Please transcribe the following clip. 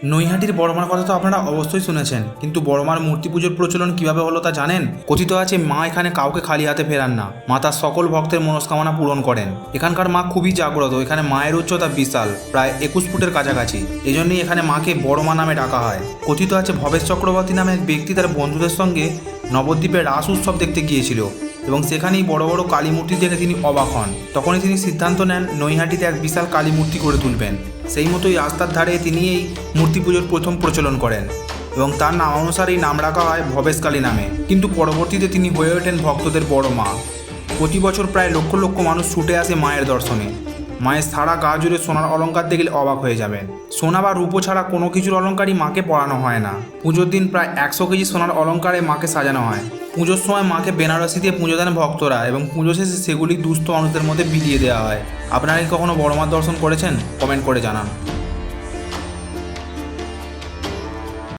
নৈহাটির বড়মার কথা তো আপনারা অবশ্যই শুনেছেন, কিন্তু বড়মার মূর্তি পুজোর প্রচলন কিভাবে হলো তা জানেন? কথিত আছে মা এখানে কাউকে খালি হাতে ফেরান না, মা তার সকল ভক্তের মনস্কামনা পূরণ করেন। এখানকার মা খুবই জাগ্রত, এখানে মায়ের উচ্চতা বিশাল, প্রায় 21 ফুটের কাছাকাছি। এজন্যই এখানে মাকে বড়মা নামে ডাকা হয়। কথিত আছে ভবেশ চক্রবর্তী নামে এক ব্যক্তি তার বন্ধুদের সঙ্গে নবদ্বীপে রাস উৎসব দেখতে গিয়েছিল এবং সেখানেই বড় বড় কালী মূর্তি দেখে তিনি অবাক হন। তখনই তিনি সিদ্ধান্ত নেন নৈহাটিতে এক বিশাল কালী মূর্তি করে তুলবেন। সেই মতোই রাস্তার ধারে তিনি এই মূর্তি পুজোর প্রথম প্রচলন করেন এবং তার নাম অনুসারেই নাম রাখা হয় ভবেশকালী নামে। কিন্তু পরবর্তীতে তিনি হয়ে ওঠেন ভক্তদের বড় মা। প্রতি বছর প্রায় লক্ষ লক্ষ মানুষ ছুটে আসে মায়ের দর্শনে। মায়ের সারা গা জুড়ে সোনার অলংকার দেখলে অবাক হয়ে যাবেন। সোনা বা রূপো ছাড়া কোনো কিছুর অলংকারই মাকে পরানো হয় না। পুজোর দিন প্রায় 100 কেজি সোনার অলংকারে মাকে সাজানো হয়। পুজোর সময় মাকে বেনারসি দিয়ে পুজো দেন ভক্তরা এবং পুজো শেষে সেগুলি দুস্থ মানুষদের মধ্যে বিলিয়ে দেওয়া হয়। আপনারা কি কখনো বড়মার দর্শন করেছেন? কমেন্ট করে জানান।